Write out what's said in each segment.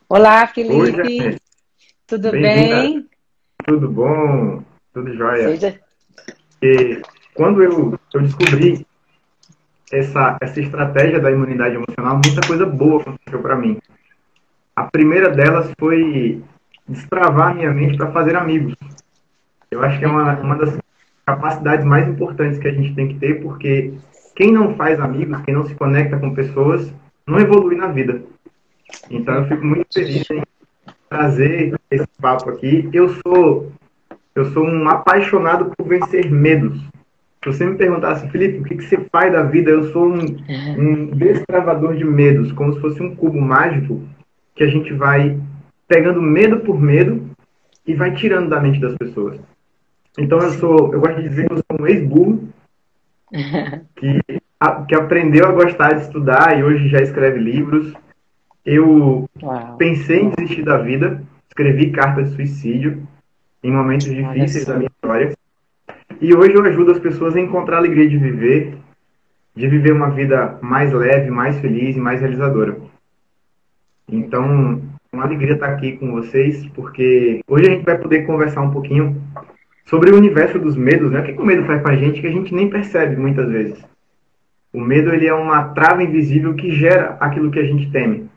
Olá, Oi, Felipe, Janet. tudo Bem-vinda. bem? Tudo bom? Tudo jóia? Seja. E quando eu descobri essa estratégia da imunidade emocional, muita coisa boa aconteceu para mim. A primeira delas foi destravar a minha mente para fazer amigos. Eu acho que é uma Legal. das capacidades mais importantes que a gente tem que ter, porque quem não faz amigos, quem não se conecta com pessoas, não evolui na vida. Então eu fico muito Verdade. feliz em trazer esse papo aqui. Eu sou um apaixonado por vencer medos. Se você me perguntasse, Felipe, o que você faz da vida? Eu sou um destravador de medos, como se fosse um cubo mágico que a gente vai pegando medo por medo e vai tirando da mente das pessoas. Então Sim. eu gosto de dizer que eu sou um ex-burro que aprendeu a gostar de estudar e hoje já escreve livros. Eu Uau, pensei em desistir da vida, escrevi carta de suicídio em momentos olha difíceis da só. minha história. E hoje eu ajudo as pessoas a encontrar a alegria de viver uma vida mais leve, mais feliz e mais realizadora. Legal. Então, é uma alegria estar aqui com vocês, porque hoje a gente vai poder conversar um pouquinho sobre o universo dos medos, né? O que o medo faz com a gente que a gente nem percebe muitas vezes. O medo ele é uma trava invisível que gera aquilo que a gente teme.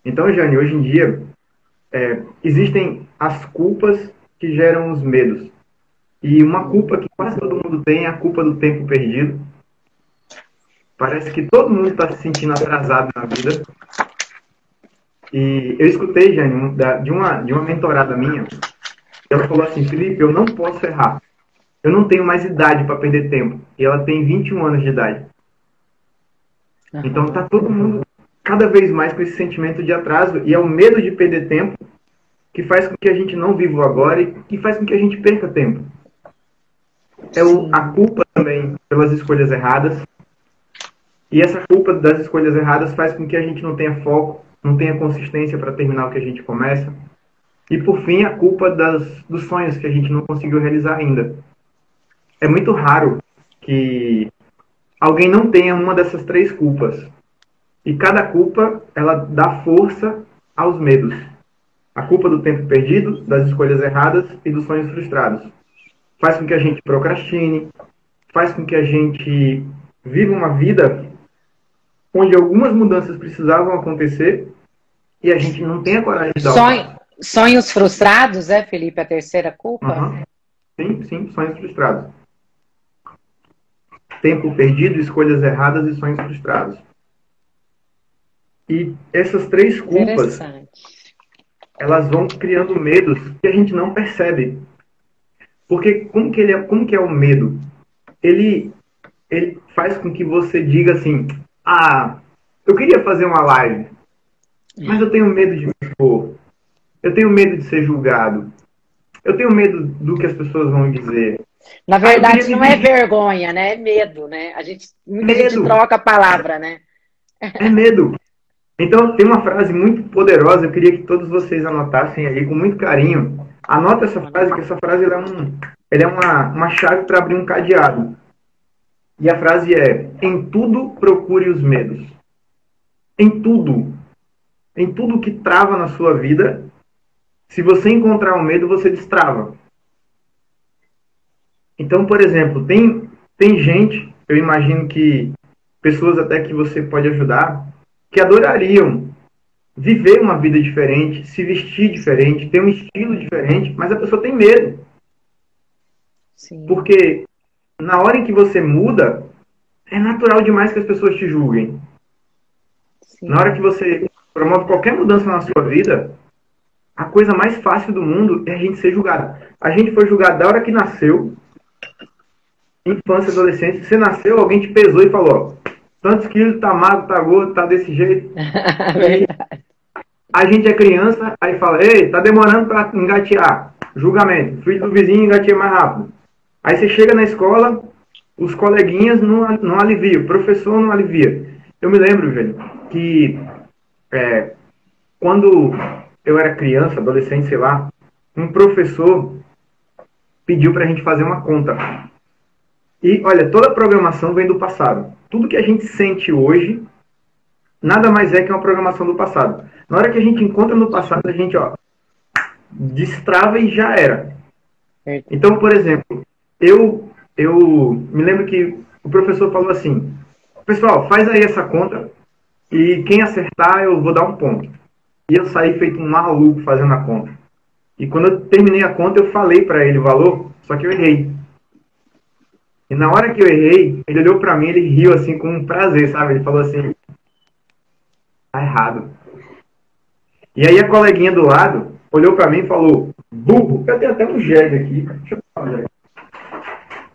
Então, Jane, hoje em dia existem as culpas que geram os medos. E uma culpa que quase todo mundo tem é a culpa do tempo perdido. Parece que todo mundo está se sentindo atrasado na vida. E eu escutei, Jane, de uma mentorada minha, ela falou assim, Felipe, eu não posso errar. Eu não tenho mais idade para perder tempo. E ela tem 21 anos de idade. Então está Aham. todo mundo cada vez mais com esse sentimento de atraso. E é o medo de perder tempo que faz com que a gente não viva o agora e que faz com que a gente perca tempo. A Sim. culpa também pelas escolhas erradas. E essa culpa das escolhas erradas faz com que a gente não tenha foco, não tenha consistência para terminar o que a gente começa. E por fim, a culpa dos sonhos que a gente não conseguiu realizar ainda. É muito raro que alguém não tenha uma dessas três culpas. E cada culpa, ela dá força aos medos. A culpa do tempo perdido, das escolhas erradas e dos sonhos frustrados. Faz com que a gente procrastine, faz com que a gente viva uma vida onde algumas mudanças precisavam acontecer e a gente não tem a coragem de dar o passo. Sonhos frustrados, é, Felipe, a terceira culpa? Uhum. Sim, sim, sonhos frustrados. Tempo perdido, escolhas erradas e sonhos frustrados. E essas três culpas, Interessante. elas vão criando medos que a gente não percebe. Porque como que é o medo? Ele, ele faz com que você diga assim, ah, eu queria fazer uma live, mas eu tenho medo de me expor. Eu tenho medo de ser julgado. Eu tenho medo do que as pessoas vão dizer. Na Ah, eu queria verdade, me não é vestir. vergonha, né? É medo, né? Muita gente Medo. troca a palavra, né? É medo. Então, tem uma frase muito poderosa, eu queria que todos vocês anotassem aí com muito carinho. Anota essa Olha frase, que lá. essa frase ela é uma chave para abrir um cadeado. E a frase é: em tudo procure os medos. Em tudo. Em tudo que trava na sua vida, se você encontrar um medo, você destrava. Então, por exemplo, tem gente, eu imagino que pessoas até que você pode ajudar, que adorariam viver uma vida diferente, se vestir diferente, ter um estilo diferente, mas a pessoa tem medo. Sim, Porque na hora em que você muda, é natural demais que as pessoas te julguem. Na hora que sim. você promove qualquer mudança na sua vida, a coisa mais fácil do mundo é a gente ser julgado. A gente foi julgado da hora que nasceu, infância, adolescência. Você nasceu, alguém te pesou e falou: ó, tantos quilos, tá magro, tá gordo, tá desse jeito. E Verdade. a gente é criança, aí fala: ei, tá demorando para engatear. Julgamento. Filho do vizinho engateia mais rápido. Aí você chega na escola, os coleguinhas não aliviam, o professor não alivia. Eu me lembro, velho, que é, quando eu era criança, adolescente, sei lá, um professor pediu para a gente fazer uma conta. E olha, toda programação vem do passado. Tudo que a gente sente hoje nada mais é que uma programação do passado. Na hora que a gente encontra no passado, a gente, ó, destrava e já era. Então, por exemplo, eu me lembro que o professor falou assim, pessoal, faz aí essa conta e quem acertar eu vou dar um ponto. E eu saí feito um maluco fazendo a conta. E quando eu terminei a conta, eu falei para ele o valor, só que eu errei. E na hora que eu errei, ele olhou para mim, ele riu assim com um prazer, sabe? Ele falou assim, tá errado. E aí a coleguinha do lado olhou para mim e falou, burro, eu tenho até um jegue aqui. Deixa eu falar.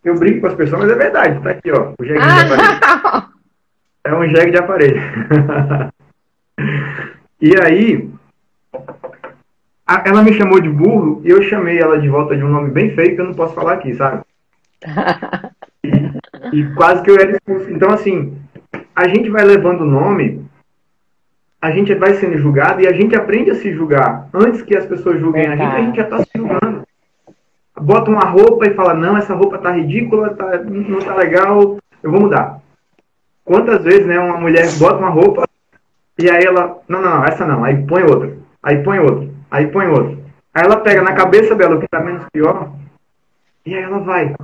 Eu brinco com as pessoas, mas é verdade. Tá aqui, ó, o jegue de aparelho. É um jegue de aparelho. E aí, ela me chamou de burro e eu chamei ela de volta de um nome bem feio que eu não posso falar aqui, sabe? E quase que eu era expulso. Então, assim, a gente vai levando o nome, a gente vai sendo julgado e a gente aprende a se julgar. Antes que as pessoas julguem a gente já está se julgando. Bota uma roupa e fala, não, essa roupa tá ridícula, não tá legal, eu vou mudar. Quantas vezes, né, uma mulher bota uma roupa e aí ela, não, essa não, aí põe outra, aí põe outra, aí põe outra. Aí ela pega na cabeça dela o que tá menos pior e aí ela vai.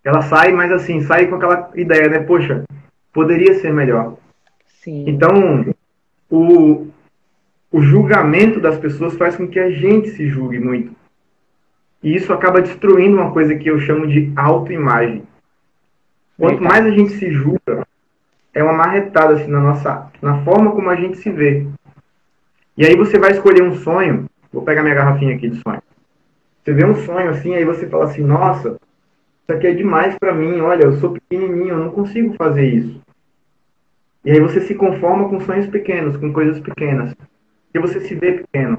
Ela sai, mas assim, sai com aquela ideia, né, poxa, poderia ser melhor. Sim. Então, o julgamento das pessoas faz com que a gente se julgue muito. E isso acaba destruindo uma coisa que eu chamo de autoimagem. Quanto mais a gente se julga, é uma marretada assim, na forma como a gente se vê. E aí você vai escolher um sonho. Vou pegar minha garrafinha aqui de sonho. Você vê um sonho assim, aí você fala assim, nossa, isso aqui é demais pra mim. Olha, eu sou pequenininho, eu não consigo fazer isso. E aí você se conforma com sonhos pequenos, com coisas pequenas. Porque você se vê pequeno.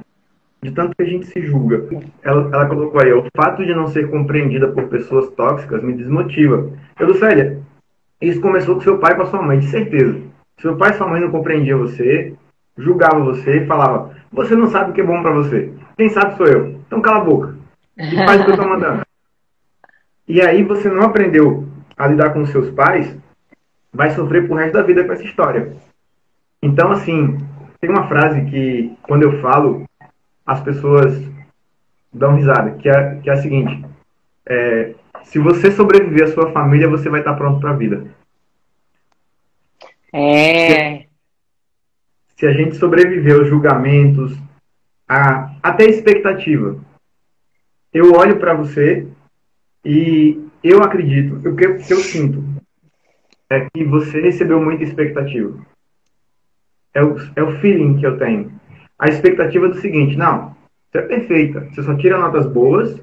De tanto que a gente se julga. Ela colocou aí, o fato de não ser compreendida por pessoas tóxicas me desmotiva. Lucélia, isso começou com seu pai e com a sua mãe, de certeza. Seu pai e sua mãe não compreendiam você, julgavam você e falavam, você não sabe o que é bom pra você. Quem sabe sou eu. Então cala a boca. E faz o que eu tô mandando. E aí você não aprendeu a lidar com os seus pais, vai sofrer pro resto da vida com essa história. Então, assim, tem uma frase que, quando eu falo, as pessoas dão risada, que é a seguinte, se você sobreviver à sua família, você vai estar pronto para a vida. Se a gente sobreviver aos julgamentos, até a expectativa, eu olho para você e eu acredito, o que eu sinto é que você recebeu muita expectativa. É o feeling que eu tenho. A expectativa é do seguinte, não, você é perfeita, você só tira notas boas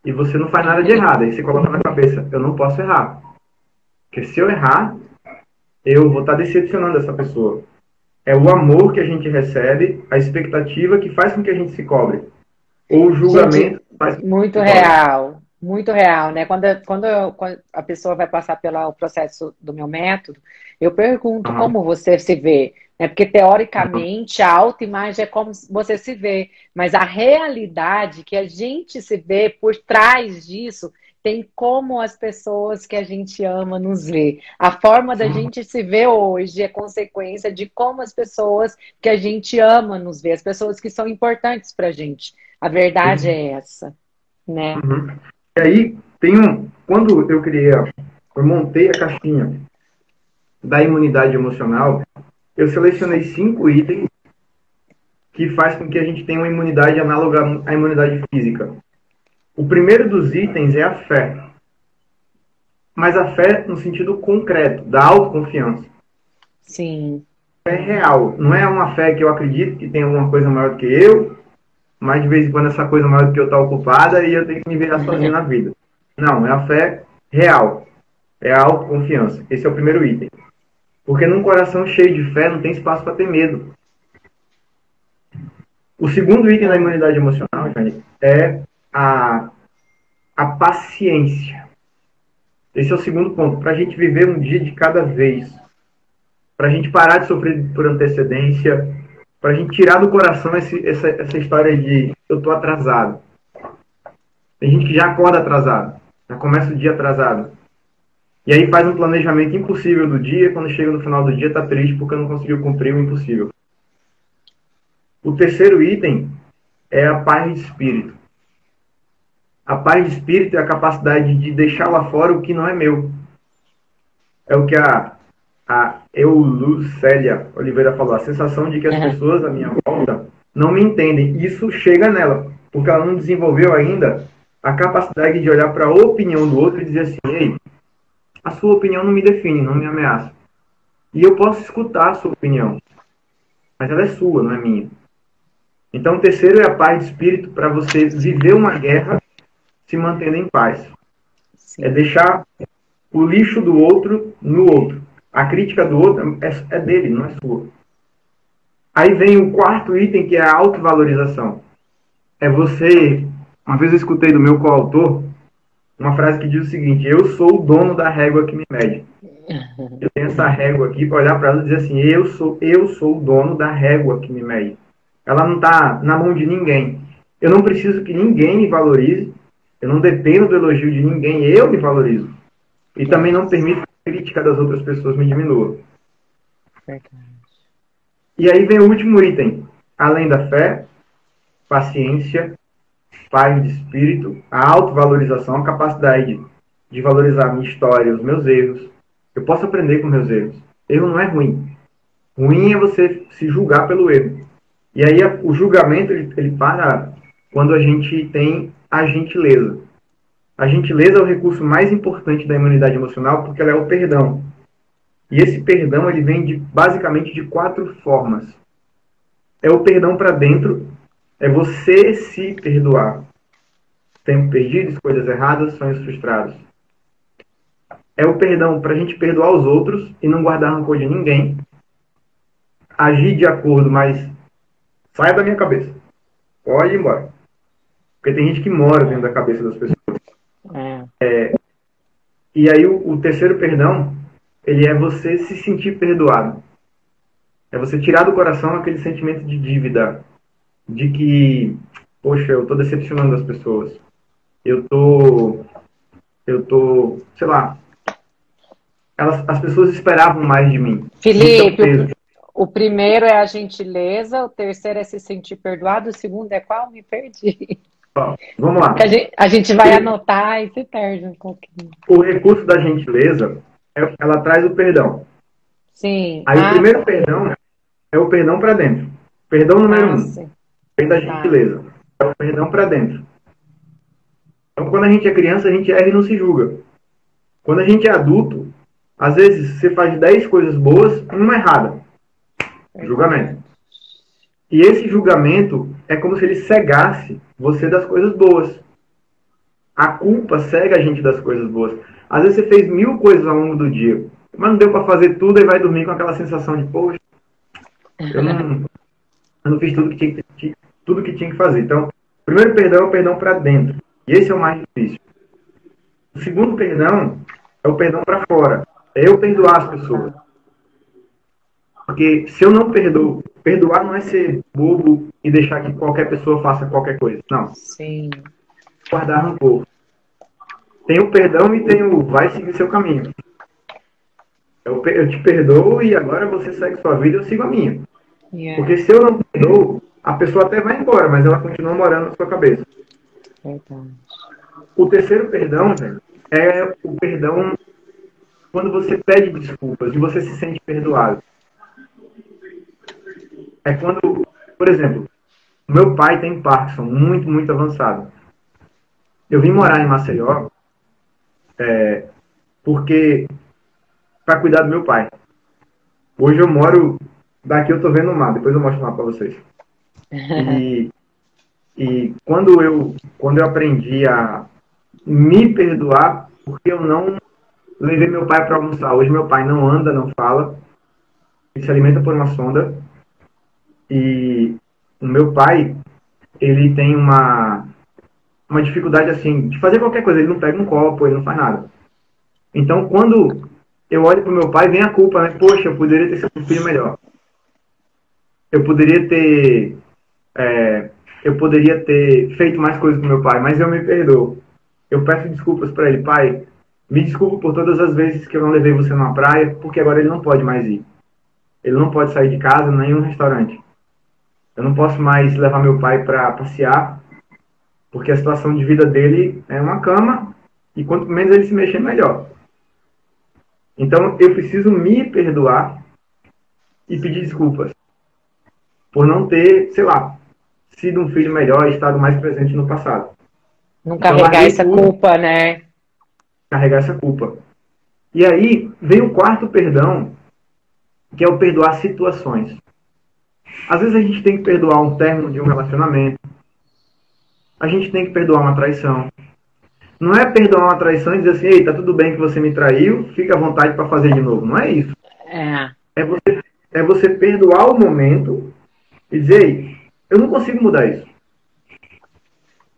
e você não faz nada de errado. Aí você coloca na cabeça, eu não posso errar. Porque se eu errar, eu vou estar decepcionando essa pessoa. É o amor que a gente recebe, a expectativa que faz com que a gente se cobre. Ou o julgamento faz com que muito real. Muito real, né? Quando a pessoa vai passar pelo processo do meu método, eu pergunto como você se vê. Né? Porque, teoricamente, a autoimagem é como você se vê. Mas a realidade que a gente se vê por trás disso tem como as pessoas que a gente ama nos vê. A forma da gente se ver hoje é consequência de como as pessoas que a gente ama nos vê. As pessoas que são importantes pra gente. A verdade é essa, né? E aí, quando eu montei a caixinha da imunidade emocional, eu selecionei 5 itens que faz com que a gente tenha uma imunidade análoga à imunidade física. O primeiro dos itens é a fé. Mas a fé no sentido concreto, da autoconfiança. Sim. É real. Não é uma fé que eu acredito que tem alguma coisa maior do que eu, mas de vez em quando essa coisa maior do que eu está ocupada e eu tenho que me virar sozinho na vida. Não, é a fé real. É a autoconfiança. Esse é o primeiro item. Porque num coração cheio de fé não tem espaço para ter medo. O segundo item da imunidade emocional, Jane, é a paciência. Esse é o segundo ponto. Para a gente viver um dia de cada vez. Para a gente parar de sofrer por antecedência. Para a gente tirar do coração essa história de eu estou atrasado. Tem gente que já acorda atrasado. Já começa o dia atrasado. E aí faz um planejamento impossível do dia. Quando chega no final do dia está triste porque não conseguiu cumprir o impossível. O terceiro item é a paz de espírito. A paz de espírito é a capacidade de deixar lá fora o que não é meu. É o que a Eulucélia Oliveira falou. A sensação de que as pessoas à minha volta não me entendem. Isso chega nela, porque ela não desenvolveu ainda a capacidade de olhar para a opinião do outro e dizer assim: ei, a sua opinião não me define, não me ameaça. E eu posso escutar a sua opinião, mas ela é sua, não é minha. Então, o terceiro é a paz de espírito para você viver uma guerra se mantendo em paz. Sim. É deixar o lixo do outro no outro. A crítica do outro é dele, não é sua. Aí vem o quarto item, que é a autovalorização. É você... Uma vez eu escutei do meu coautor uma frase que diz o seguinte: eu sou o dono da régua que me mede. Eu tenho essa régua aqui para olhar para ela e dizer assim: eu sou o dono da régua que me mede. Ela não está na mão de ninguém. Eu não preciso que ninguém me valorize. Eu não dependo do elogio de ninguém. Eu me valorizo. E também não permito que a crítica das outras pessoas me diminua. E aí vem o último item. Além da fé, paciência, paz de espírito, a autovalorização, a capacidade de valorizar a minha história, os meus erros. Eu posso aprender com meus erros. Erro não é ruim. Ruim é você se julgar pelo erro. E aí o julgamento ele para quando a gente tem a gentileza. A gentileza é o recurso mais importante da imunidade emocional porque ela é o perdão. E esse perdão ele vem basicamente de 4 formas. É o perdão para dentro, é você se perdoar. Tempo perdido, escolhas erradas, sonhos frustrados. É o perdão para a gente perdoar os outros e não guardar rancor de ninguém. Agir de acordo, mas saia da minha cabeça. Pode ir embora. Porque tem gente que mora dentro da cabeça das pessoas. E aí o terceiro perdão, ele é você se sentir perdoado. É você tirar do coração aquele sentimento de dívida. De que, poxa, eu estou decepcionando as pessoas. Eu tô, sei lá. As pessoas esperavam mais de mim. Felipe, o primeiro é a gentileza, o terceiro é se sentir perdoado, o segundo é qual? Me perdi. Vamos lá. A gente vai anotar e se perde um pouquinho. O recurso da gentileza, ela traz o perdão. Sim. Aí o primeiro perdão é o perdão para dentro. Perdão número 1. Vem da gentileza. É o perdão para dentro. Então, quando a gente é criança, a gente erra e não se julga. Quando a gente é adulto, às vezes você faz 10 coisas boas, uma errada. Julgamento. E esse julgamento é como se ele cegasse você das coisas boas. A culpa cega a gente das coisas boas. Às vezes você fez 1000 coisas ao longo do dia, mas não deu para fazer tudo e vai dormir com aquela sensação de, poxa, eu não fiz tudo que tinha que fazer. Então, o primeiro perdão é o perdão para dentro. E esse é o mais difícil. O segundo perdão é o perdão para fora. É eu perdoar as pessoas. Porque se eu não perdoo, perdoar não é ser bobo e deixar que qualquer pessoa faça qualquer coisa. Não. Sim. Guardar rancor. Tem o perdão e tem o vai seguir seu caminho. Eu te perdoo e agora você segue sua vida e eu sigo a minha. Yeah. Porque se eu não perdoo, a pessoa até vai embora, mas ela continua morando na sua cabeça. O terceiro perdão, velho, é o perdão quando você pede desculpas e você se sente perdoado. É quando, por exemplo, meu pai tem Parkinson muito, muito avançado. Eu vim morar em Maceió porque para cuidar do meu pai. Hoje eu moro, daqui eu tô vendo o mar, depois eu mostro o mar para vocês. E quando eu aprendi a me perdoar, porque eu não levei meu pai para almoçar. Hoje meu pai não anda, não fala, ele se alimenta por uma sonda. E o meu pai, ele tem uma dificuldade assim, de fazer qualquer coisa. Ele não pega um copo, ele não faz nada. Então, quando eu olho pro meu pai, vem a culpa, né? Poxa, eu poderia ter sido um filho melhor. Eu poderia ter feito mais coisas com meu pai, mas eu me perdoo. Eu peço desculpas para ele. Pai, me desculpa por todas as vezes que eu não levei você numa praia, porque agora ele não pode mais ir. Ele não pode sair de casa, nem em um restaurante. Eu não posso mais levar meu pai para passear, porque a situação de vida dele é uma cama, e quanto menos ele se mexer, melhor. Então, eu preciso me perdoar e pedir desculpas por não ter, sei lá, sido um filho melhor e estado mais presente no passado. Não Então, carregar larguei essa tudo, culpa, né? carregar essa culpa. E aí, vem o quarto perdão, que é o perdoar situações. Às vezes a gente tem que perdoar um término de um relacionamento. A gente tem que perdoar uma traição. Não é perdoar uma traição e dizer assim, ei, tá tudo bem que você me traiu, fica à vontade para fazer de novo. Não é isso. É, É você perdoar o momento e dizer, ei, eu não consigo mudar isso.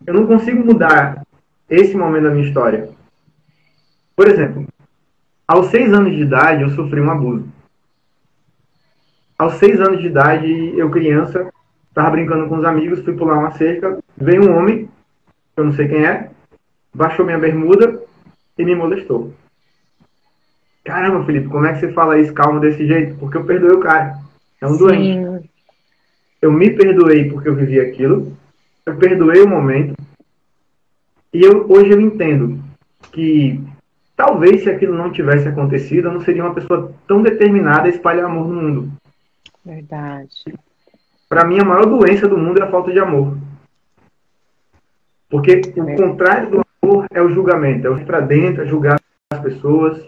Eu não consigo mudar esse momento da minha história. Por exemplo, aos 6 anos de idade eu sofri um abuso. Aos 6 anos de idade, eu criança, estava brincando com os amigos, fui pular uma cerca, veio um homem, eu não sei quem é, baixou minha bermuda e me molestou. Caramba, Felipe, como é que você fala isso calmo desse jeito? Porque eu perdoei o cara. É um doente. sim, Eu me perdoei porque eu vivi aquilo, eu perdoei o momento, e hoje eu entendo que talvez se aquilo não tivesse acontecido, eu não seria uma pessoa tão determinada a espalhar amor no mundo. verdade. Para mim, a maior doença do mundo é a falta de amor. Porque o contrário do amor é o julgamento. É o ir para dentro, é julgar as pessoas.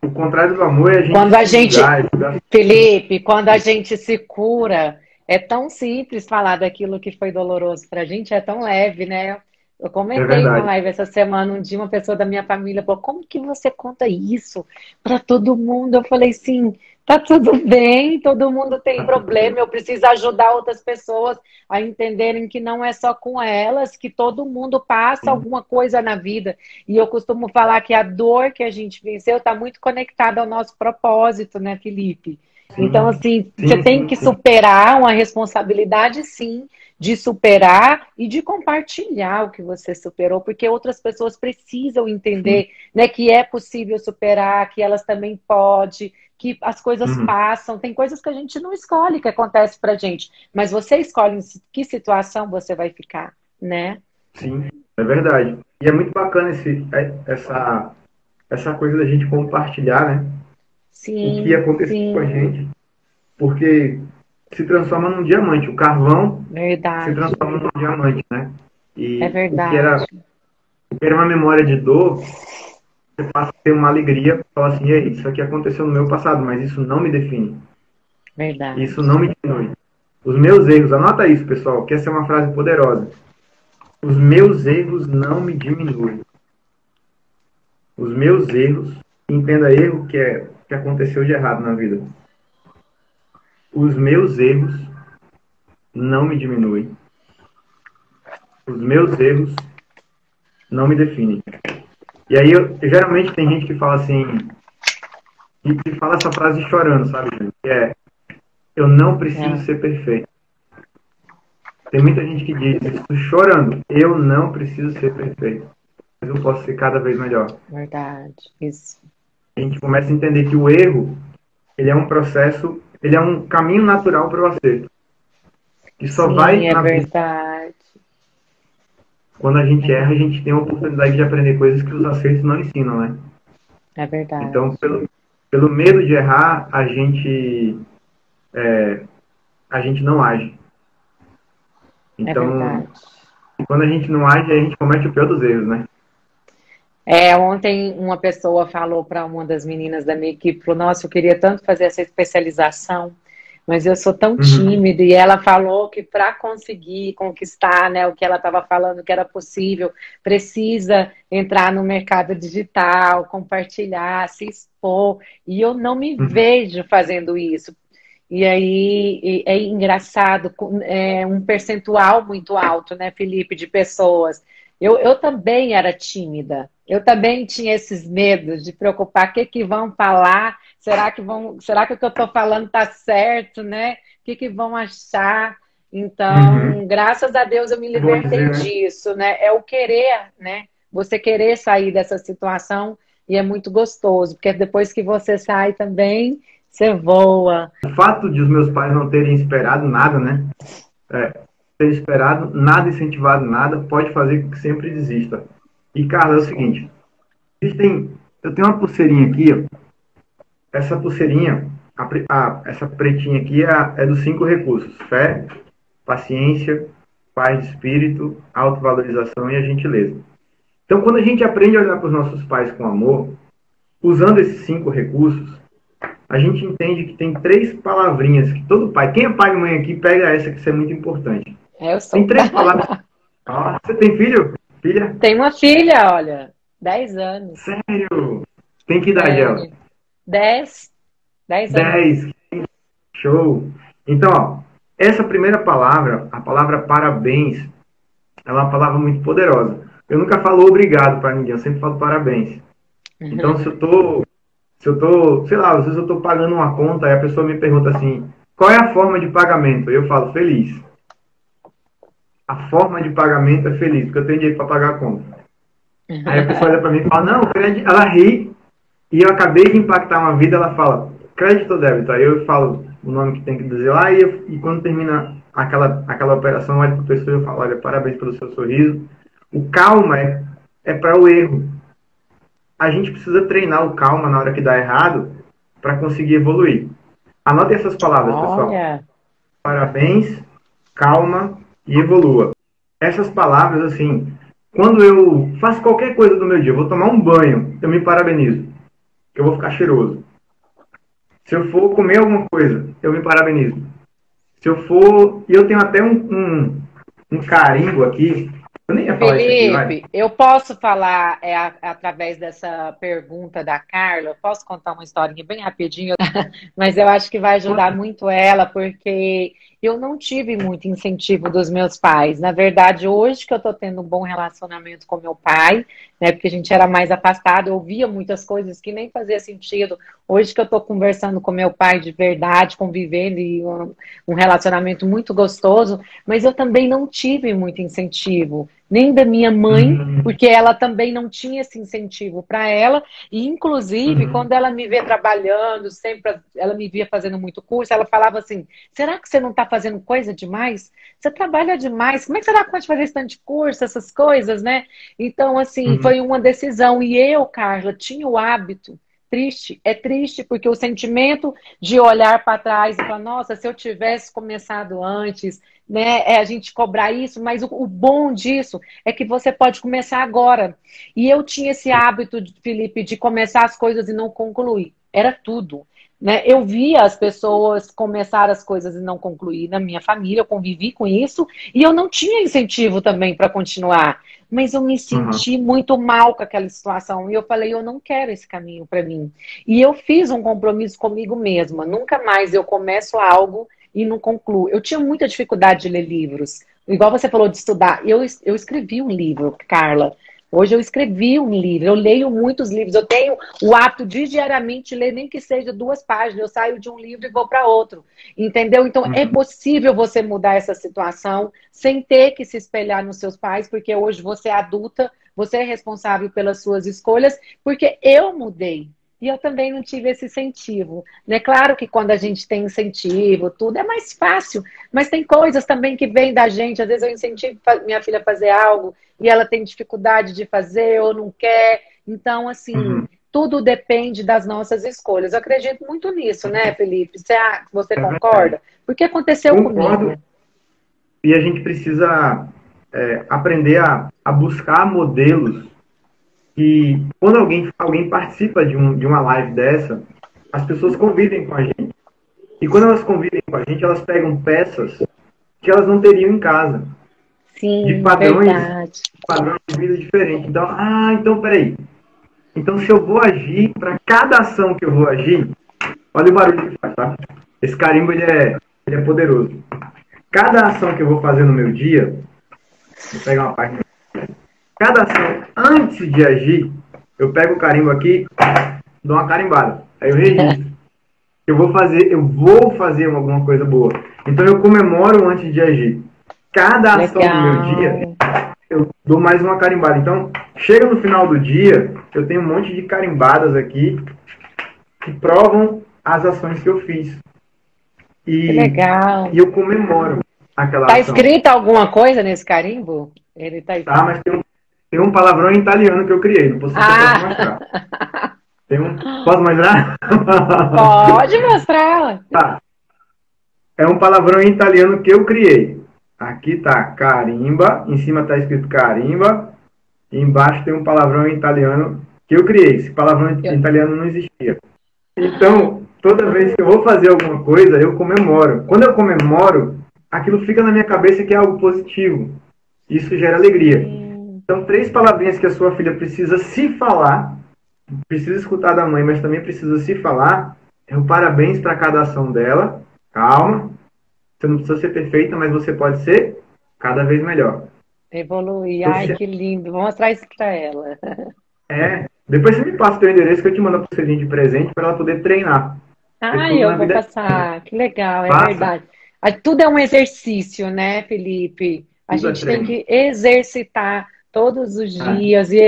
O contrário do amor é a gente Quando a se gente, julgar, é julgar. Felipe, quando a gente se cura, é tão simples falar daquilo que foi doloroso pra gente, é tão leve, né? Eu É comentei numa verdade. live essa semana, um dia uma pessoa da minha família falou, como que você conta isso pra todo mundo? Eu falei, sim, tá tudo bem, todo mundo tem problema, eu preciso ajudar outras pessoas a entenderem que não é só com elas, que todo mundo passa Sim, alguma coisa na vida. E eu costumo falar que a dor que a gente venceu está muito conectada ao nosso propósito, né, Felipe? Então, sim, assim, você sim, tem sim, que sim. superar uma responsabilidade, sim, de superar e de compartilhar o que você superou, porque outras pessoas precisam Sim. entender, né, que é possível superar, que elas também podem, que as coisas Uhum. passam. Tem coisas que a gente não escolhe que acontece pra gente, mas você escolhe em que situação você vai ficar, né? Sim, é verdade. E é muito bacana essa coisa da gente compartilhar, né? O que Sim, aconteceu com a sim, gente, porque se transforma num diamante. O carvão se verdade. transforma num diamante, né? É E verdade. o que era uma memória de dor, você passa a ter uma alegria, falar assim, ei, isso aqui aconteceu no meu passado, mas isso não me define. Isso Verdade. não me diminui. Os meus erros, anota isso, pessoal, que essa é uma frase poderosa. Os meus erros não me diminuem. Os meus erros, entenda erro que aconteceu de errado na vida. Os meus erros não me diminuem. Os meus erros não me definem. E aí, geralmente tem gente que fala assim, que fala essa frase chorando, sabe, gente? Que é, eu não preciso É, ser perfeito. Tem muita gente que diz isso chorando, eu não preciso ser perfeito, mas eu posso ser cada vez melhor. verdade. Isso. A gente começa a entender que o erro, ele é um processo, ele é um caminho natural para o acerto. Que só Sim, vai é na vida. verdade. Quando a É, gente erra, a gente tem a oportunidade de aprender coisas que os acertos não ensinam, né? é verdade. Então, pelo medo de errar, a gente não age. É Então, verdade. quando a gente não age, a gente comete o pior dos erros, né? É, ontem uma pessoa falou para uma das meninas da minha equipe, falou, nossa, eu queria tanto fazer essa especialização, mas eu sou tão Uhum, tímida. E ela falou que para conseguir conquistar, né, o que ela estava falando que era possível, precisa entrar no mercado digital, compartilhar, se expor. E eu não me uhum, vejo fazendo isso. E aí é engraçado, é um percentual muito alto, né, Felipe, de pessoas. Eu também era tímida. Eu também tinha esses medos de preocupar, o que que vão falar? Será que o que eu estou falando está certo, né? O que que vão achar? uhum. Então, graças a Deus eu me É bom libertei dizer, né? disso, né? É o querer, né? Você querer sair dessa situação e é muito gostoso, porque depois que você sai também, você voa. O fato de os meus pais não terem esperado nada, né? ser esperado, nada incentivado, nada pode fazer com que sempre desista. E, Carla, é o seguinte, eu tenho uma pulseirinha aqui, ó. Essa pulseirinha, essa pretinha aqui é dos 5 recursos: fé, paciência, paz de espírito, autovalorização e a gentileza. Então, quando a gente aprende a olhar para os nossos pais com amor, usando esses 5 recursos, a gente entende que tem 3 palavrinhas que todo pai, quem é pai e mãe aqui, pega essa, que isso é muito importante. Eu sou. Tem 3 palavras. Ah, você tem filho? Filha? Tenho uma filha, olha, 10 anos. Sério? Tem que idade ela? 10 anos. 10. Show. Então, ó, essa primeira palavra, a palavra parabéns, ela é uma palavra muito poderosa. Eu nunca falo obrigado para ninguém, eu sempre falo parabéns. Então, se eu tô, sei lá, às vezes eu tô pagando uma conta e a pessoa me pergunta assim, qual é a forma de pagamento? Eu falo, feliz. A forma de pagamento é feliz, porque eu tenho dinheiro para pagar a conta. Aí a pessoa olha para mim e fala, não, crédito, ela ri, e eu acabei de impactar uma vida, ela fala, crédito ou débito? Aí eu falo o nome que tem que dizer lá, e quando termina aquela operação, eu olho para a pessoa e eu falo, olha, parabéns pelo seu sorriso. O calma é para o erro. A gente precisa treinar o calma na hora que dá errado para conseguir evoluir. Anotem essas palavras, pessoal. Parabéns, calma e evolua. Essas palavras, assim, quando eu faço qualquer coisa do meu dia, eu vou tomar um banho, eu me parabenizo, que eu vou ficar cheiroso. Se eu for comer alguma coisa, eu me parabenizo. Se eu for... E eu tenho até um carimbo aqui. Eu nem ia falar Felipe, isso aqui, vai. eu posso falar através dessa pergunta da Carla, eu posso contar uma historinha bem rapidinho, mas eu acho que vai ajudar muito ela, porque eu não tive muito incentivo dos meus pais. Na verdade, hoje que eu estou tendo um bom relacionamento com meu pai, né, porque a gente era mais afastado, eu ouvia muitas coisas que nem fazia sentido. Hoje que eu estou conversando com meu pai de verdade, convivendo e um relacionamento muito gostoso, mas eu também não tive muito incentivo, nem da minha mãe, porque ela também não tinha esse incentivo para ela, e inclusive quando ela me vê trabalhando, sempre ela me via fazendo muito curso, ela falava assim, será que você não está fazendo coisa demais? Você trabalha demais, como é que você dá conta de fazer esse tanto de curso, essas coisas, né? Então, assim, foi uma decisão, e eu, Carla, tinha o hábito. Triste, é triste porque o sentimento de olhar para trás e falar, nossa, se eu tivesse começado antes, né, a gente cobrar isso, mas o bom disso é que você pode começar agora. E eu tinha esse hábito, Felipe, de começar as coisas e não concluir. Era tudo. Né? Eu via as pessoas começar as coisas e não concluir na minha família, eu convivi com isso, e eu não tinha incentivo também para continuar. Mas eu me senti muito mal com aquela situação. E eu falei, eu não quero esse caminho para mim. E eu fiz um compromisso comigo mesma. Nunca mais eu começo algo e não concluo. Eu tinha muita dificuldade de ler livros. Igual você falou de estudar. Eu escrevi um livro, Carla. Hoje eu escrevi um livro. Eu leio muitos livros. Eu tenho o hábito de diariamente ler, nem que seja 2 páginas. Eu saio de um livro e vou para outro. Entendeu? Então, é possível você mudar essa situação sem ter que se espelhar nos seus pais, porque hoje você é adulta, você é responsável pelas suas escolhas, porque eu mudei. E eu também não tive esse incentivo. É claro que quando a gente tem incentivo, tudo é mais fácil, mas tem coisas também que vêm da gente. Às vezes eu incentivo minha filha a fazer algo e ela tem dificuldade de fazer ou não quer. Então, assim, tudo depende das nossas escolhas. Eu acredito muito nisso, né, Felipe? Você concorda? Porque aconteceu comigo. E a gente precisa aprender a buscar modelos que, quando alguém participa de uma live dessa, as pessoas convivem com a gente. E quando elas convivem com a gente, elas pegam peças que elas não teriam em casa. Sim, de padrões de vida diferentes. Então, peraí. Então, se eu vou agir, para cada ação que eu vou agir, olha o barulho que faz, tá? Esse carimbo, ele é poderoso. Cada ação que eu vou fazer no meu dia, vou pegar uma página. Cada ação, antes de agir, eu pego o carimbo aqui, dou uma carimbada. Aí eu registro. Eu vou fazer alguma coisa boa. Então, eu comemoro antes de agir. Cada ação do meu dia, eu dou mais uma carimbada. Então, chega no final do dia, eu tenho um monte de carimbadas aqui que provam as ações que eu fiz. Que legal. E eu comemoro. aquela Tá ação. escrito alguma coisa nesse carimbo? Ele tá Tá, mas tem um palavrão em italiano que eu criei, não sei se eu posso mostrar. Posso mostrar? Pode mostrar. Tá. É um palavrão em italiano que eu criei. Aqui tá carimba, em cima tá escrito carimba, e embaixo tem um palavrão em italiano que eu criei. Esse palavrão em italiano não existia. Então, toda vez que eu vou fazer alguma coisa, eu comemoro. Quando eu comemoro, aquilo fica na minha cabeça que é algo positivo. Isso gera alegria. Então, 3 palavrinhas que a sua filha precisa se falar, precisa escutar da mãe, mas também precisa se falar, é o parabéns para cada ação dela. Calma, você não precisa ser perfeita, mas você pode ser cada vez melhor. Evoluir. Então, Ai, que lindo. Vou mostrar isso pra ela. depois você me passa o teu endereço que eu te mando a pulseirinha de presente para ela poder treinar. Ai, Tudo eu na vou vida passar. Que legal, é passa, verdade. Tudo é um exercício, né, Felipe? A tudo é gente tem treino. que exercitar todos os É. dias, e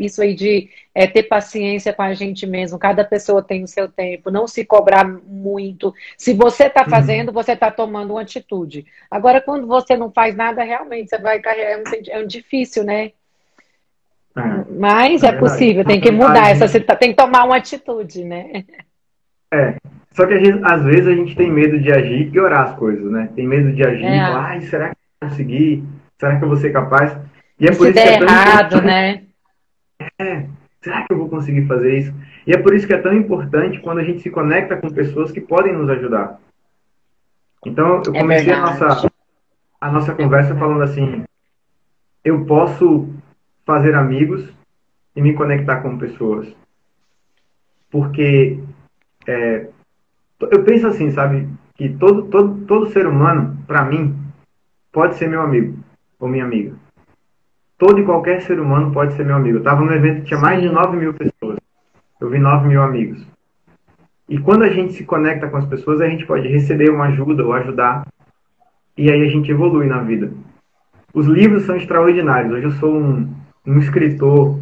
isso aí de ter paciência com a gente mesmo. Cada pessoa tem o seu tempo, não se cobrar muito. Se você está fazendo, você está tomando uma atitude. Agora, quando você não faz nada, realmente você vai carregar, é um difícil, né? Mas É é verdade. possível, tem que mudar, tem que tomar uma atitude, né? Só que às vezes a gente tem medo de agir e piorar as coisas, né? Tem medo de agir e É. falar, ai, será que eu vou conseguir? Será que eu vou ser capaz? E é E por se isso que é der tão errado, importante. né? Será que eu vou conseguir fazer isso? E é por isso que é tão importante quando a gente se conecta com pessoas que podem nos ajudar. Então, eu É comecei verdade. a nossa É conversa verdade. falando assim, eu posso fazer amigos e me conectar com pessoas. Porque eu penso assim, sabe? Que todo ser humano, para mim, pode ser meu amigo ou minha amiga. Todo e qualquer ser humano pode ser meu amigo. Eu estava num evento que tinha mais de Sim. 9.000 pessoas. Eu vi 9.000 amigos. E quando a gente se conecta com as pessoas, a gente pode receber uma ajuda ou ajudar. E aí a gente evolui na vida. Os livros são extraordinários. Hoje eu sou um escritor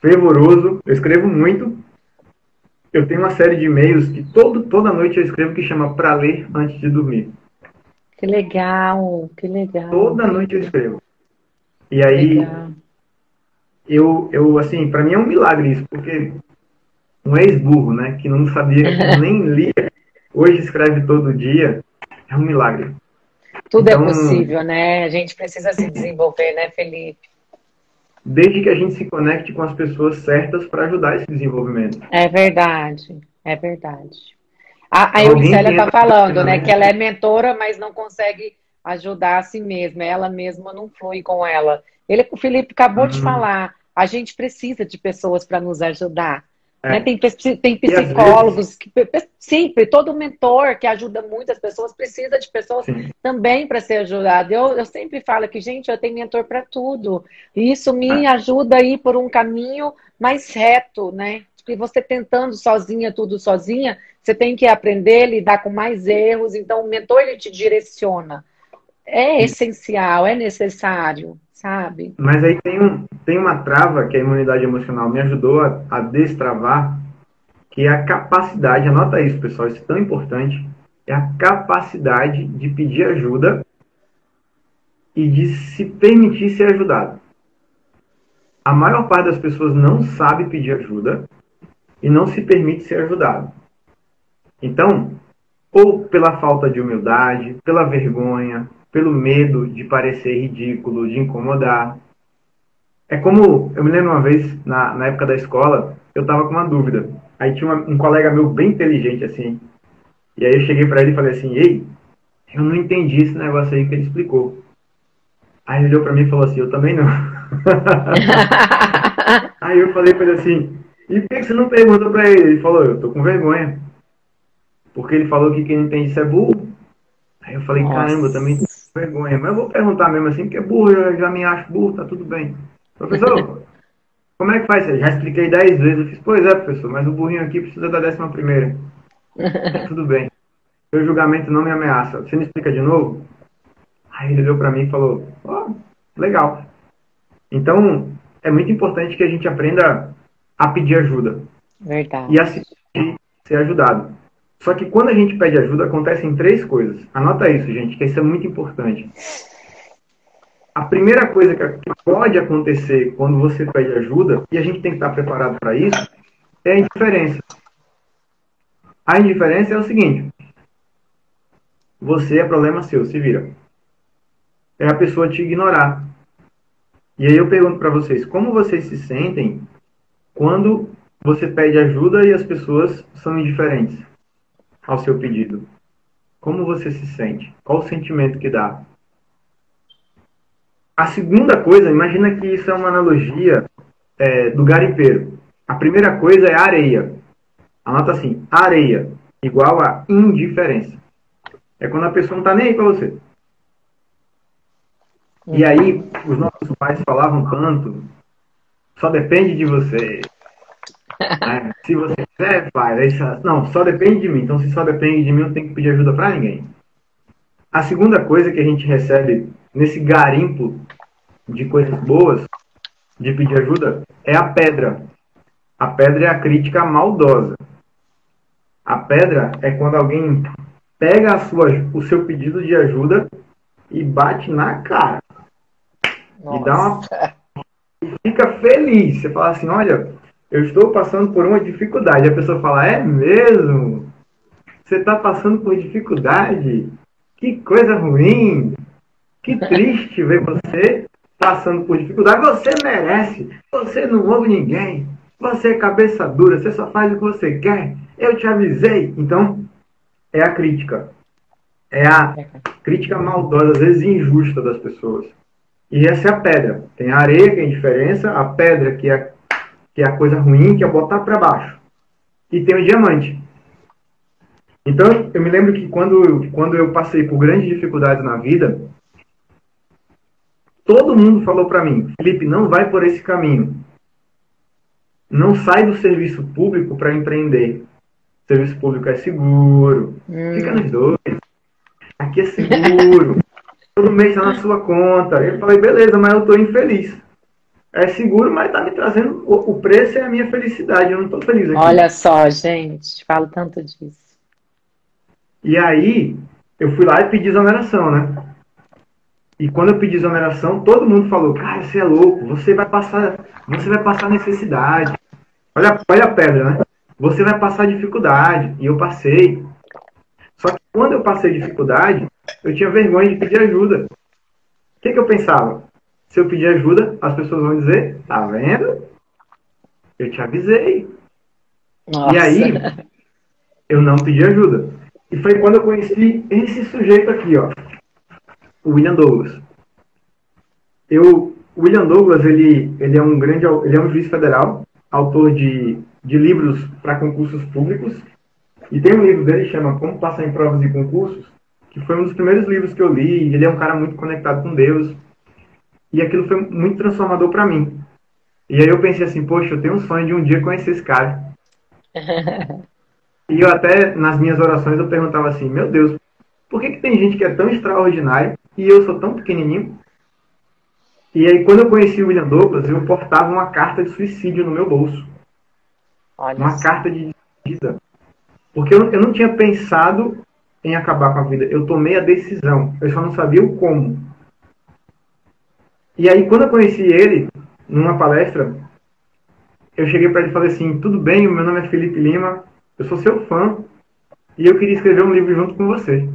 fervoroso. Eu escrevo muito. Eu tenho uma série de e-mails que toda noite eu escrevo que chama Pra Ler Antes de Dormir. Que legal, que legal, Toda noite eu Felipe. escrevo. E aí, Legal. eu assim, para mim é um milagre isso, porque um ex-burro, né, que não sabia, que nem lia, hoje escreve todo dia, é um milagre. Tudo é Então, possível, né? A gente precisa se desenvolver, né, Felipe? desde que a gente se conecte com as pessoas certas para ajudar esse desenvolvimento. É verdade, é verdade. A Alguém Eulicélia que está entra no falando, né, que relacionamento. ela é mentora, mas não consegue ajudar a si mesma. Ela mesma não flui com ela. O Felipe acabou de Hum, falar. A gente precisa de pessoas para nos ajudar. Né? é. Tem E às vezes, psicólogos, sempre, todo mentor que ajuda muitas pessoas precisa de pessoas sim, também para ser ajudado. Eu sempre falo que, gente, eu tenho mentor para tudo. E isso me é. ajuda a ir por um caminho mais reto, né? Porque você tentando sozinha, tudo sozinha, você tem que aprender a lidar com mais erros. Então, o mentor, ele te direciona. É essencial, é necessário, sabe? Mas aí tem uma trava que a imunidade emocional me ajudou a destravar, que é a capacidade, anota isso, pessoal, isso é tão importante, é a capacidade de pedir ajuda e de se permitir ser ajudado. A maior parte das pessoas não sabe pedir ajuda e não se permite ser ajudado. Então, ou pela falta de humildade, pela vergonha, pelo medo de parecer ridículo, de incomodar. É como, eu me lembro uma vez, na época da escola, eu estava com uma dúvida. Aí tinha um colega meu bem inteligente, assim. E aí eu cheguei para ele e falei assim, ei, eu não entendi esse negócio aí que ele explicou. Aí ele olhou para mim e falou assim, eu também não. Aí eu falei para ele assim, e por que você não perguntou para ele? Ele falou, eu tô com vergonha. Porque ele falou que quem não entende isso é burro. Aí eu falei, caramba, eu também tô Nossa. com vergonha. Mas eu vou perguntar mesmo assim, porque é burro, eu já me acho burro, tá tudo bem. Professor, como é que faz? Eu já expliquei 10 vezes. Eu fiz, pois é, professor, mas o burrinho aqui precisa da 11ª. Tá tudo bem. Seu julgamento não me ameaça. Você me explica de novo? Aí ele olhou para mim e falou, oh, legal. Então, é muito importante que a gente aprenda a pedir ajuda e Verdade. a se permitir ser ajudado. Só que quando a gente pede ajuda, acontecem três coisas. Anota isso, gente, que isso é muito importante. A primeira coisa que pode acontecer quando você pede ajuda, e a gente tem que estar preparado para isso, é a indiferença. A indiferença é o seguinte: você é problema seu, se vira. É a pessoa te ignorar. E aí eu pergunto para vocês, como vocês se sentem quando você pede ajuda e as pessoas são indiferentes ao seu pedido? Como você se sente? Qual o sentimento que dá? A segunda coisa, imagina que isso é uma analogia do garimpeiro. A primeira coisa é a areia. Anota assim, areia igual a indiferença. É quando a pessoa não está nem aí para você. E aí, os nossos pais falavam tanto, só depende de você. Né? Se você quiser, faz. Não, só depende de mim. Então, se só depende de mim, eu não tenho que pedir ajuda para ninguém. A segunda coisa que a gente recebe nesse garimpo de coisas boas, de pedir ajuda, é a pedra. A pedra é a crítica maldosa. A pedra é quando alguém pega o seu pedido de ajuda e bate na cara. Nossa. E dá uma... E fica feliz. Você fala assim, olha, eu estou passando por uma dificuldade. A pessoa fala, é mesmo? Você está passando por dificuldade? Que coisa ruim. Que triste ver você passando por dificuldade. Você merece. Você não ouve ninguém. Você é cabeça dura. Você só faz o que você quer. Eu te avisei. Então, é a crítica. É a crítica maldosa, às vezes injusta das pessoas. E essa é a pedra. Tem a areia, que é a indiferença. A pedra, que é a coisa ruim, que é botar para baixo. E tem o diamante. Então, eu me lembro que quando eu passei por grandes dificuldades na vida, todo mundo falou para mim, Felipe, não vai por esse caminho. Não sai do serviço público para empreender. O serviço público é seguro. Fica nos dois. Aqui é seguro. Todo mês está na sua conta. Eu falei, beleza, mas eu estou infeliz. É seguro, mas está me trazendo... O preço é a minha felicidade. Eu não estou feliz aqui. Olha só, gente. Falo tanto disso. E aí, eu fui lá e pedi exoneração, né? E quando eu pedi exoneração, todo mundo falou, cara, você é louco, você vai passar necessidade. Olha a pedra, né? Você vai passar dificuldade. E eu passei. Só que quando eu passei dificuldade, eu tinha vergonha de pedir ajuda. O que eu pensava? Se eu pedir ajuda, as pessoas vão dizer, tá vendo? Eu te avisei. Nossa. E aí, eu não pedi ajuda. E foi quando eu conheci esse sujeito aqui, ó. O William Douglas. O William Douglas, ele é um juiz federal, autor de livros para concursos públicos. E tem um livro dele que chama Como Passar em Provas e Concursos, que foi um dos primeiros livros que eu li. Ele é um cara muito conectado com Deus. E aquilo foi muito transformador para mim. E aí eu pensei assim, poxa, eu tenho um sonho de um dia conhecer esse cara. E eu até, nas minhas orações, eu perguntava assim, meu Deus, por que tem gente que é tão extraordinária e eu sou tão pequenininho? E aí, quando eu conheci o William Douglas, eu portava uma carta de suicídio no meu bolso. Uma carta de vida. Porque eu não tinha pensado em acabar com a vida. Eu tomei a decisão. Eu só não sabia o como. E aí, quando eu conheci ele, numa palestra, eu cheguei para ele e falei assim, tudo bem, o meu nome é Felipe Lima, eu sou seu fã, e eu queria escrever um livro junto com você.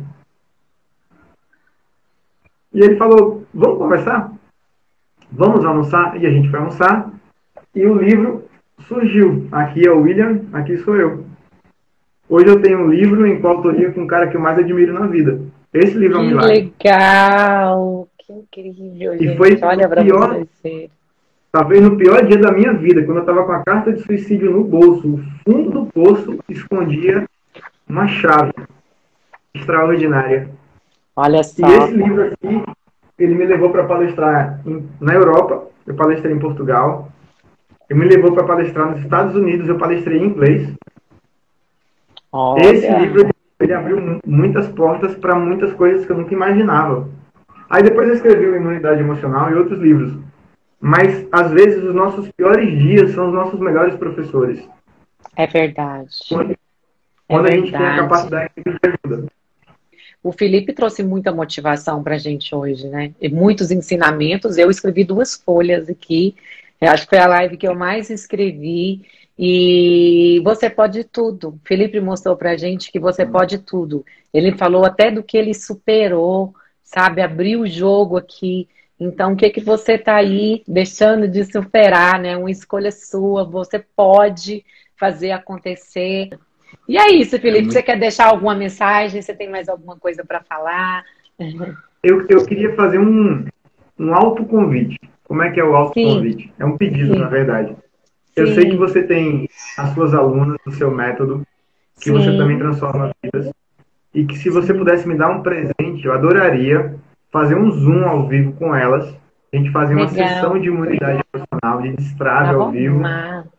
E ele falou, vamos conversar? Vamos almoçar? E a gente foi almoçar, e o livro surgiu. Aqui é o William, aqui sou eu. Hoje eu tenho um livro em coautoria com o cara que eu mais admiro na vida. Esse livro é um milagre. Que legal! Que incrível, e gente. Foi olha pra pior, você. talvez no pior dia da minha vida, quando eu estava com a carta de suicídio no bolso. O fundo do poço escondia uma chave extraordinária. Olha só. E esse livro aqui, ele me levou para palestrar na Europa, eu palestrei em Portugal. Ele me levou para palestrar nos Estados Unidos, eu palestrei em inglês. Olha. Esse livro, ele abriu muitas portas para muitas coisas que eu nunca imaginava. Aí depois eu escrevi o Imunidade Emocional e outros livros. Mas, às vezes, os nossos piores dias são os nossos melhores professores. É verdade. É quando a gente tem a verdade. capacidade de pedir ajuda. O Felipe trouxe muita motivação para a gente hoje, né? E muitos ensinamentos. Eu escrevi 2 folhas aqui. Eu acho que foi a live que eu mais escrevi. E você pode tudo. O Felipe mostrou para a gente que você pode tudo. Ele falou até do que ele superou, sabe? Abriu o jogo aqui. Então, o que que você está aí deixando de superar, né? Uma escolha sua. Você pode fazer acontecer. E é isso, É Felipe. Você muito... quer deixar alguma mensagem? Você tem mais alguma coisa para falar? eu queria fazer um autoconvite. Como é que é o Sim, autoconvite? É um pedido, na sim, verdade. Eu sei que sim, você tem as suas alunas do seu método, que você também sim, transforma vidas, e que se você sim. pudesse me dar um presente, eu adoraria fazer um Zoom ao vivo com elas, a gente fazer uma sessão Legal. de imunidade emocional, de destrave Ah, ao vamos, vivo,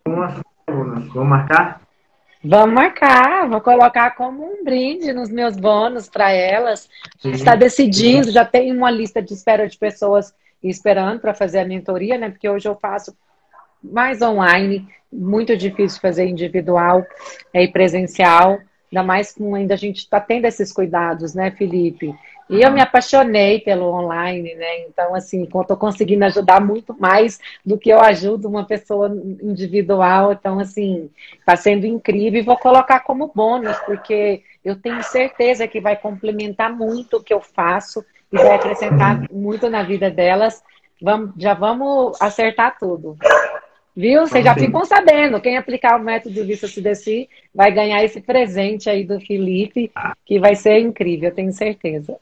com as suas alunas. Vamos marcar? vamos marcar. Vou colocar como um brinde nos meus bônus para elas. A gente está Sim. decidindo, já tem uma lista de espera de pessoas esperando para fazer a mentoria, né? Porque hoje eu faço mais online, muito difícil fazer individual e presencial, ainda mais com ainda a gente está tendo esses cuidados, né, Felipe? E eu me apaixonei pelo online, né? Então, assim, estou conseguindo ajudar muito mais do que eu ajudo uma pessoa individual. Então, assim, está sendo incrível e vou colocar como bônus, porque eu tenho certeza que vai complementar muito o que eu faço e vai acrescentar muito na vida delas. Já vamos acertar tudo. Viu? Vocês Vamos já sim. ficam sabendo. Quem aplicar o método Vista-se Deci vai ganhar esse presente aí do Felipe, que vai ser incrível, eu tenho certeza.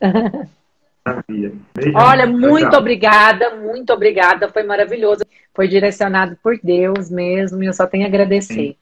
Maravilha. Beijão. Olha, Tchau, tchau. muito obrigada. Foi maravilhoso. Foi direcionado por Deus mesmo, e eu só tenho a agradecer.